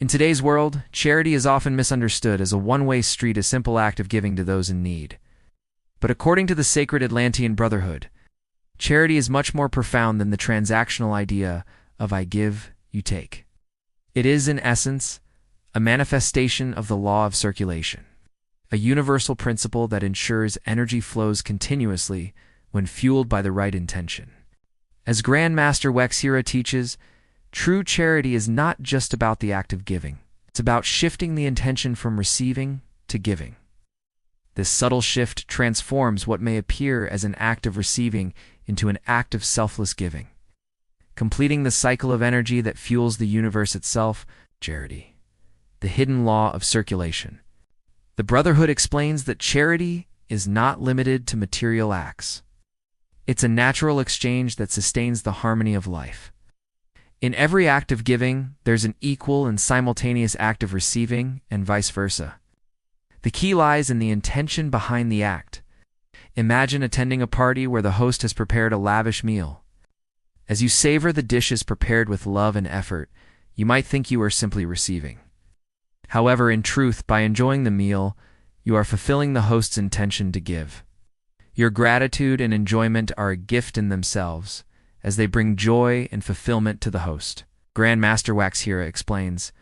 In today's world, charity is often misunderstood as a one-way street, a simple act of giving to those in need. But according to the Sacred Atlantean Brotherhood, charity is much more profound than the transactional idea of I give, you take. It is, in essence, a manifestation of the law of circulation, a universal principle that ensures energy flows continuously when fueled by the right intention. As Grand Master WaXhira teaches, true charity is not just about the act of giving. It's about shifting the intention from receiving to giving. This subtle shift transforms what may appear as an act of receiving into an act of selfless giving, completing the cycle of energy that fuels the universe itself. Charity, the hidden law of circulation. The Brotherhood explains that charity is not limited to material acts. It's a natural exchange that sustains the harmony of life. In every act of giving, there's an equal and simultaneous act of receiving, and vice versa. The key lies in the intention behind the act. Imagine attending a party where the host has prepared a lavish meal. As you savor the dishes prepared with love and effort, you might think you are simply receiving. However, in truth, by enjoying the meal, you are fulfilling the host's intention to give. Your gratitude and enjoyment are a gift in themselves, as they bring joy and fulfillment to the host. Grand Master WaXhira explains,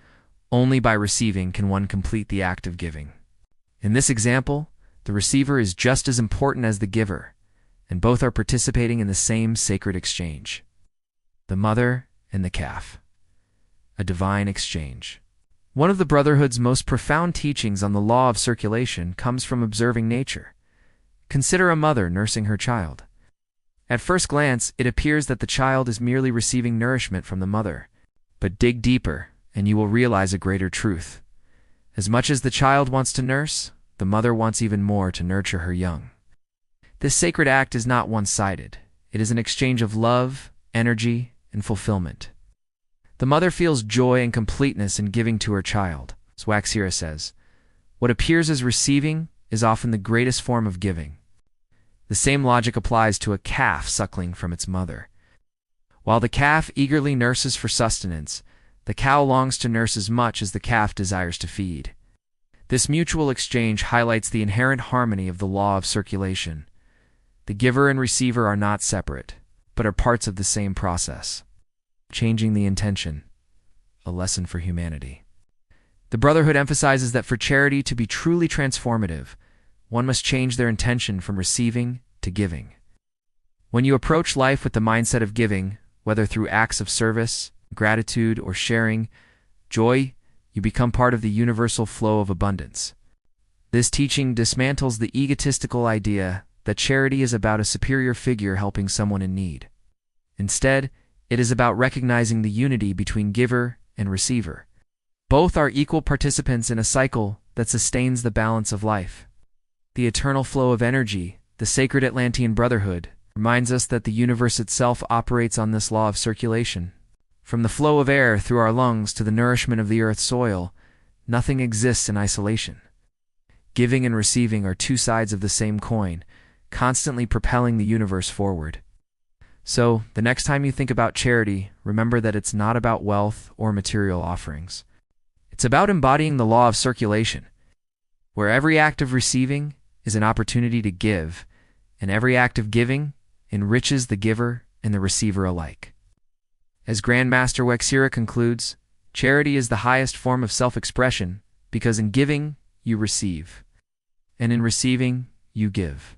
only by receiving can one complete the act of giving. In this example, the receiver is just as important as the giver, and both are participating in the same sacred exchange. The mother and the calf. A divine exchange. One of the Brotherhood's most profound teachings on the law of circulation comes from observing nature. Consider a mother nursing her child. At first glance, it appears that the child is merely receiving nourishment from the mother. But dig deeper, and you will realize a greater truth. As much as the child wants to nurse, the mother wants even more to nurture her young. This sacred act is not one-sided. It is an exchange of love, energy, and fulfillment. The mother feels joy and completeness in giving to her child. As WaXhira says, what appears as receiving is often the greatest form of giving. The same logic applies to a calf suckling from its mother. While the calf eagerly nurses for sustenance, the cow longs to nurse as much as the calf desires to feed. This mutual exchange highlights the inherent harmony of the law of circulation. The giver and receiver are not separate, but are parts of the same process. Changing the intention, a lesson for humanity. The Brotherhood emphasizes that for charity to be truly transformative, one must change their intention from receiving to giving. When you approach life with the mindset of giving, whether through acts of service, gratitude, or sharing joy, you become part of the universal flow of abundance. This teaching dismantles the egotistical idea that charity is about a superior figure helping someone in need. Instead, it is about recognizing the unity between giver and receiver. Both are equal participants in a cycle that sustains the balance of life. The eternal flow of energy, the Sacred Atlantean Brotherhood, reminds us that the universe itself operates on this law of circulation. From the flow of air through our lungs to the nourishment of the earth's soil, nothing exists in isolation. Giving and receiving are two sides of the same coin, constantly propelling the universe forward. So, the next time you think about charity, remember that it's not about wealth or material offerings. It's about embodying the law of circulation, where every act of receiving is an opportunity to give, and every act of giving enriches the giver and the receiver alike. As Grand Master WaXhira concludes, charity is the highest form of self-expression because in giving, you receive, and in receiving, you give.